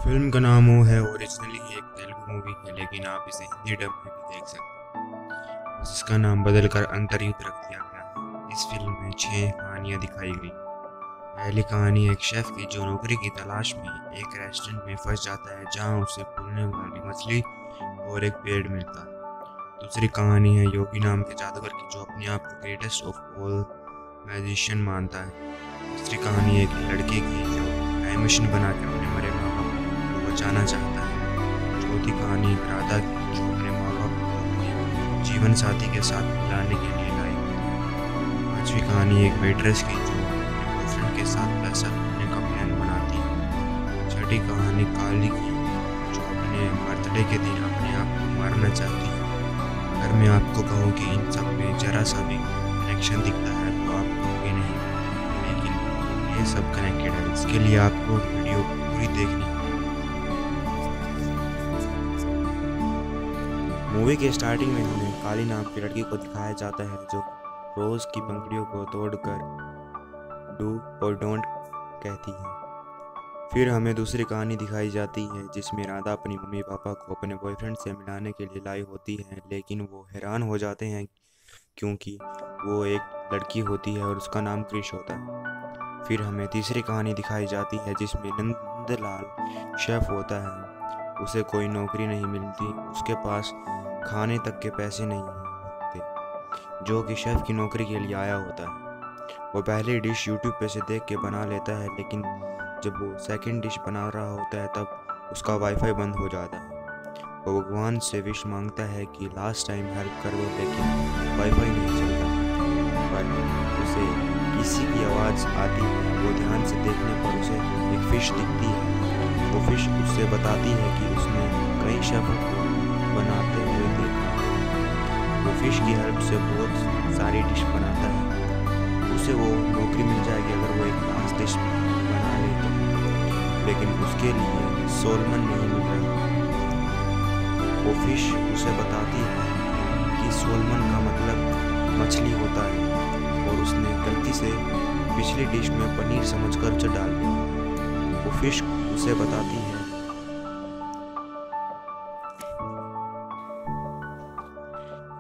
Film का नाम वो है। ओरिजिनली एक तेलुगु मूवी है, लेकिन आप इसे हिंदी डब में भी देख सकते हैं, जिसका नाम बदलकर अंतर्युद्ध रख दिया गया है। इस फिल्म में 6 कहानियां दिखाई गई। पहली कहानी एक शेफ की जो नौकरी की तलाश में एक रेस्टोरेंट में फंस जाता है, जहां उसे फूलने वाली मछली और एक पेड़ मिलता है। दूसरी कहानी है योगी नाम के जादूगर की, जो अपने आप को ग्रेटेस्ट ऑफ ऑल मैजिशियन मानता है। तीसरी कहानी एक लड़के की जो टाइम मशीन बनाकर अपने मरे माँ बाप को बचाना चाहता है। चौथी कहानी एक राधा की, जो अपने माँ बाप को अपने जीवन साथी के साथ मिलाने के लिए लाई। पांचवी कहानी एक वेट्रेस की, जो अपने बॉयफ्रेंड के साथ पैसा लूटने का प्लान बनाती है। छठी कहानी काली की, जो अपने बर्थडे के दिन अपने आप को मारना चाहती है। अगर मैं आपको कहूँ कि इन सब में जरा सा भी कनेक्शन दिखता है तो आप कहोगे नहीं, लेकिन ये सब कनेक्टेड है। इसके लिए आपको वीडियो पूरी देखनी है। मूवी के स्टार्टिंग में हमें काली नाम की लड़की को दिखाया जाता है, जो रोज की पंखुड़ियों को तोड़कर डू और डोंट कहती है। फिर हमें दूसरी कहानी दिखाई जाती है, जिसमें राधा अपनी मम्मी पापा को अपने बॉयफ्रेंड से मिलाने के लिए लाई होती है, लेकिन वो हैरान हो जाते हैं क्योंकि वो एक लड़की होती है और उसका नाम क्रिश होता है। फिर हमें तीसरी कहानी दिखाई जाती है, जिसमें नंदलाल शेफ होता है। उसे कोई नौकरी नहीं मिलती, उसके पास खाने तक के पैसे नहीं होते, जो कि शेफ की नौकरी के लिए आया होता है। वो पहली डिश यूट्यूब पे से देख के बना लेता है, लेकिन जब वो सेकंड डिश बना रहा होता है तब उसका वाईफाई बंद हो जाता है। वो भगवान से विश मांगता है कि लास्ट टाइम हेल्प कर दो, लेकिन वाईफाई नहीं चलता। पर उसे किसी की आवाज़ आती है। वो ध्यान से देखने पर उसे एक फ़िश दिखती है। वो फ़िश उससे बताती है कि उसने कई शेफ़ों को बनाते हुए देखा है। वो फ़िश की हेल्प से बहुत सारी डिश बनाता है। उसे वो नौकरी मिल जाएगी अगर वो एक लास्ट डिश बना ले तो, लेकिन उसके लिए सोलमन नहीं मिल रहा। वो फिश उसे बताती है कि सोलमन का मतलब मछली होता है, और उसने गलती से पिछली डिश में पनीर समझकर उसे डाल दिया। वो फिश उसे बताती है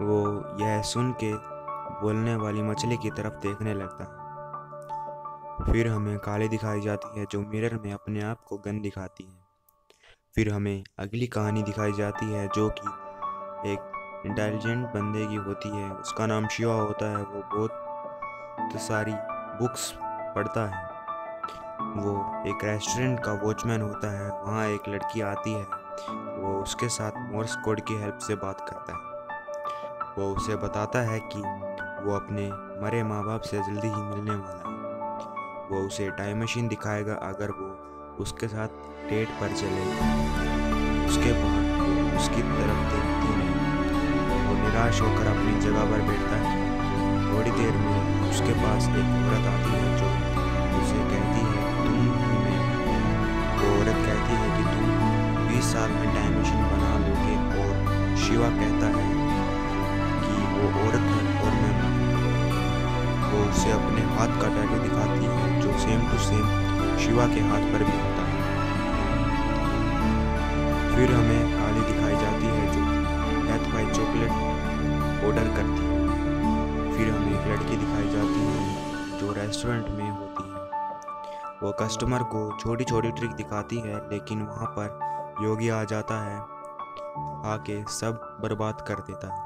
वो यह सुन के बोलने वाली मछली की तरफ देखने लगता है। फिर हमें काली दिखाई जाती है, जो मिरर में अपने आप को गन दिखाती है। फिर हमें अगली कहानी दिखाई जाती है, जो कि एक इंटेलिजेंट बंदे की होती है। उसका नाम शिवा होता है। वो बहुत सारी बुक्स पढ़ता है। वो एक रेस्टोरेंट का वॉचमैन होता है। वहाँ एक लड़की आती है। वो उसके साथ मोर्स कोड की हेल्प से बात करता है। वो उसे बताता है कि वो अपने मरे माँ बाप से जल्दी ही मिलने वाला है। वो उसे टाइम मशीन दिखाएगा अगर वो उसके साथ डेट पर चले। उसके बाद वो उसकी तरफ देखती है। वो निराश होकर अपनी जगह पर बैठता है। थोड़ी देर में उसके पास एक औरत आती है, जो उसे कहती है तुम ही मैं। वो औरत कहती है कि तुम 20 साल में टाइम मशीन बना लोगे, और शिवा कहता है कि वो औरत है और मैं वो उसे अपने हाथ का टैटू दिखाती है, जो सेम टू सेम शिवा के हाथ पर भी होता है। फिर हमें काली दिखाई जाती है, जो डेथ बाय चॉकलेट ऑर्डर करती है। फिर हमें एक लड़की दिखाई जाती है, जो रेस्टोरेंट में होती है। वो कस्टमर को छोटी छोटी ट्रिक दिखाती है, लेकिन वहाँ पर योगी आ जाता है, आके सब बर्बाद कर देता है।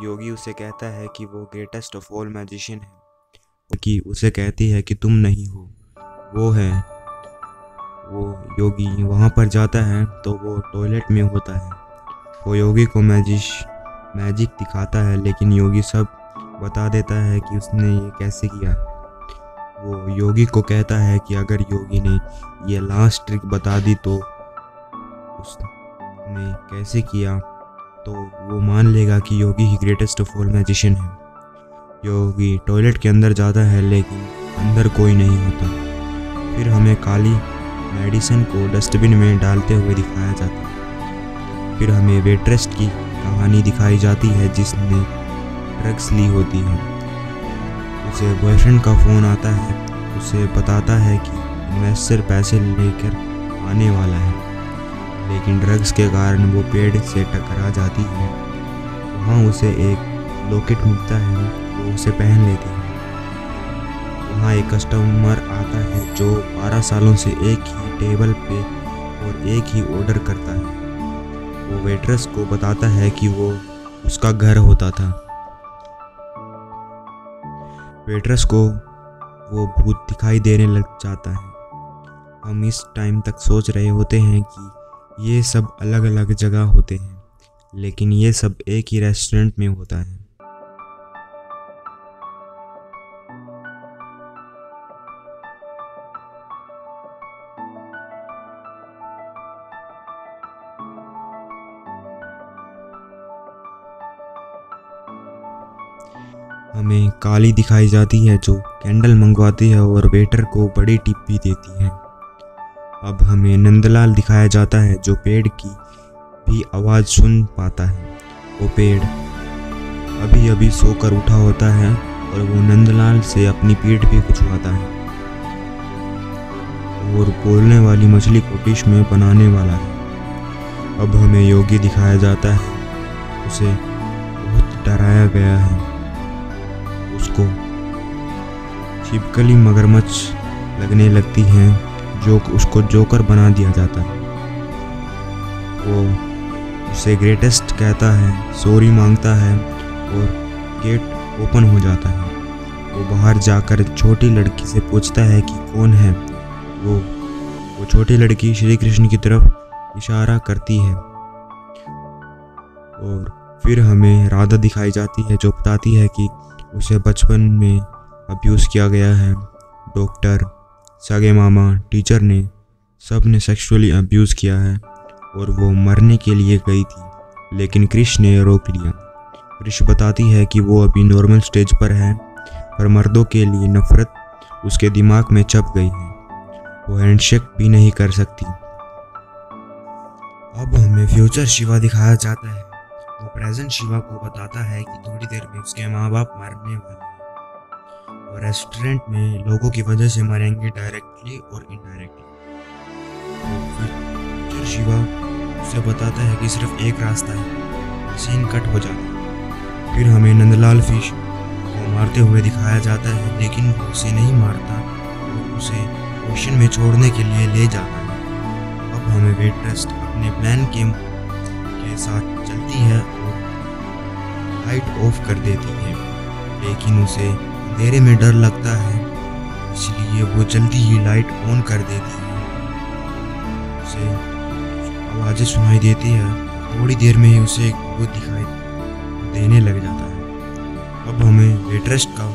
योगी उसे कहता है कि वो ग्रेटेस्ट ऑफ ऑल मैजिशियन है, कि उसे कहती है कि तुम नहीं हो, वो है। वो योगी वहाँ पर जाता है तो वो टॉयलेट में होता है। वो योगी को मैजिक दिखाता है, लेकिन योगी सब बता देता है कि उसने ये कैसे किया। वो योगी को कहता है कि अगर योगी ने ये लास्ट ट्रिक बता दी तो उसने कैसे किया, तो वो मान लेगा कि योगी ही ग्रेटेस्ट ऑफ ऑल मैजिशियन है। योगी टॉयलेट के अंदर जाता है, लेकिन अंदर कोई नहीं होता। फिर हमें काली मेडिसिन को डस्टबिन में डालते हुए दिखाया जाता है। फिर हमें वेट्रेस की कहानी दिखाई जाती है, जिसने ड्रग्स ली होती है। उसे बॉयफ्रेंड का फ़ोन आता है, उसे बताता है कि इन्वेस्टर पैसे लेकर आने वाला है, लेकिन ड्रग्स के कारण वो पेड़ से टकरा जाती है। वहाँ उसे एक लॉकेट मिलता है, वो उसे पहन लेती है। वहाँ एक कस्टमर आता है जो 12 सालों से एक ही टेबल पे और एक ही ऑर्डर करता है। वो वेट्रेस को बताता है कि वो उसका घर होता था। वेट्रेस को वो भूत दिखाई देने लग जाता है। हम इस टाइम तक सोच रहे होते हैं कि ये सब अलग अलग जगह होते हैं, लेकिन ये सब एक ही रेस्टोरेंट में होता है। हमें काली दिखाई जाती है जो कैंडल मंगवाती है और वेटर को बड़ी टिप भी देती है। अब हमें नंदलाल दिखाया जाता है जो पेड़ की भी आवाज़ सुन पाता है। वो पेड़ अभी अभी सोकर उठा होता है और वो नंदलाल से अपनी पीठ भी कुचवाता है और बोलने वाली मछली को डिश में बनाने वाला है। अब हमें योगी दिखाया जाता है, उसे बहुत डराया गया है। उसको छिपकली मगरमच्छ लगने लगती हैं जो उसको जोकर बना दिया जाता है। वो उसे ग्रेटेस्ट कहता है, सॉरी मांगता है और गेट ओपन हो जाता है। वो बाहर जाकर छोटी लड़की से पूछता है कि कौन है वो छोटी लड़की श्री कृष्ण की तरफ इशारा करती है। और फिर हमें राधा दिखाई जाती है जो बताती है कि उसे बचपन में अब्यूज़ किया गया है। डॉक्टर, सगे मामा, टीचर ने सब ने सेक्सुअली अब्यूज़ किया है और वो मरने के लिए गई थी, लेकिन क्रिश ने रोक लिया। क्रिश बताती है कि वो अभी नॉर्मल स्टेज पर है, पर मर्दों के लिए नफरत उसके दिमाग में छप गई है। वो हैंडशेक भी नहीं कर सकती। अब हमें फ्यूचर शिवा दिखाया जाता है। वो प्रेजेंट शिवा को बताता है कि थोड़ी देर में उसके माँ बाप मरने वाले हैं और रेस्टोरेंट में लोगों की वजह से मरेंगे, डायरेक्टली और इनडायरेक्टली। तो फिर शिवा उसे बताता है कि सिर्फ एक रास्ता है। सीन कट हो जाता है। फिर हमें नंदलाल फिश को मारते हुए दिखाया जाता है, लेकिन वो उसे नहीं मारता, वो उसे ओशन में छोड़ने के लिए ले जाता है। अब हमें वेट्रेस अपने प्लान के साथ चलती है और लाइट ऑफ कर देती है, लेकिन उसे अंधेरे में डर लगता है, इसलिए वो जल्दी ही लाइट ऑन कर देती है। उसे आवाज़ें सुनाई देती है। थोड़ी देर में ही उसे एक भूत दिखाई देने लग जाता है। अब हमें वेट्रेस का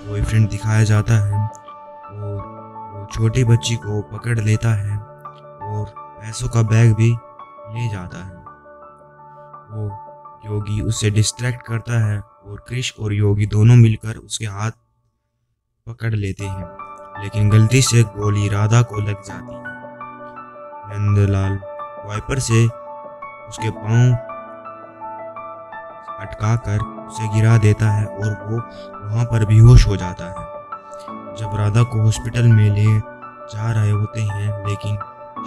बॉयफ्रेंड दिखाया जाता है और वो छोटी बच्ची को पकड़ लेता है और पैसों का बैग भी ले जाता है। वो योगी उससे डिस्ट्रैक्ट करता है और क्रिश और योगी दोनों मिलकर उसके हाथ पकड़ लेते हैं, लेकिन गलती से गोली राधा को लग जाती है। नंदलाल वाइपर से उसके पांव अटकाकर उसे गिरा देता है और वो वहां पर बेहोश हो जाता है। जब राधा को हॉस्पिटल में ले जा रहे होते हैं, लेकिन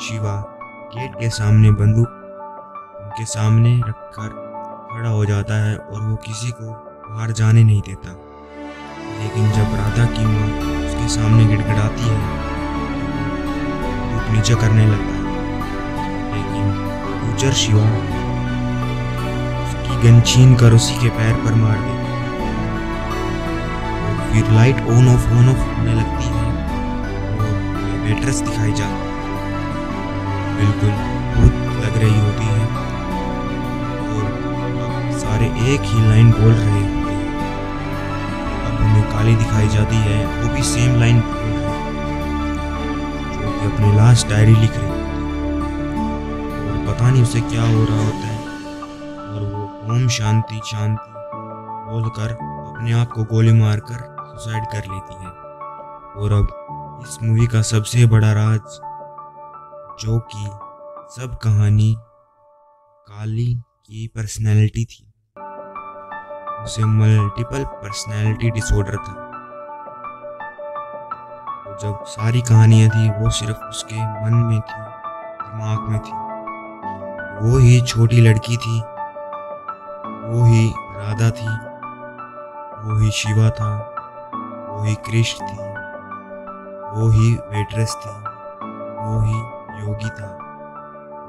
शिवा गेट के सामने बंदूक उनके सामने रखकर खड़ा हो जाता है और वो किसी को बाहर जाने नहीं देता। लेकिन जब राधा की माँ उसके सामने गिड़गिड़ाती है, धूप नीचे करने लगता है, लेकिन फ्यूचर शिवा उसकी गन छीन कर उसी के पैर पर मार देता है। और फिर लाइट ऑन ऑफ होने लगती है और वेट्रेस दिखाई जाती है, बिल्कुल भूत लग रही होती है और सारे एक ही लाइन बोल रहे होते हैं। अब हमें काली दिखाई जाती है, वो भी सेम लाइन बोल रही है, जो कि अपनी लास्ट डायरी लिख रही है और पता नहीं उसे क्या हो रहा होता है और वो ओम शांति शांति बोलकर अपने आप को गोली मारकर सुसाइड कर लेती है। और अब इस मूवी का सबसे बड़ा राज, जो कि सब कहानी काली की पर्सनैलिटी थी। उसे मल्टीपल पर्सनैलिटी डिसऑर्डर था। जब सारी कहानियाँ थी वो सिर्फ उसके मन में थी, दिमाग में थी। वो ही छोटी लड़की थी, वो ही राधा थी, वो ही शिवा था, वो ही कृष थी, वो ही वेट्रेस थी, वो ही योगी था,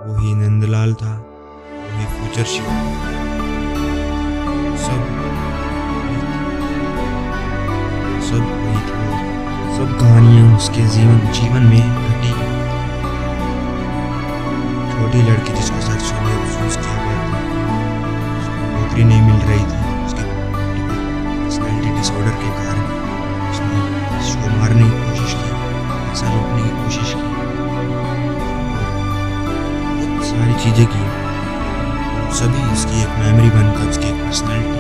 वो ही नंदलाल था, वो ही फ्यूचर शिवा था। सब वही था। सब कहानियाँ उसके जीवन में घटी। छोटी लड़की जिसको सेक्सुअली अब्यूज किया गया था, उसको नौकरी नहीं मिल रही थी, उसके पर्सनैलिटी डिसऑर्डर के कारण उसने उसको मारने की कोशिश की, पैसा लूटने की कोशिश की, बहुत सारी चीज़ें की। सभी उसकी एक मेमोरी बनकर, उसकी एक पर्सनैलिटी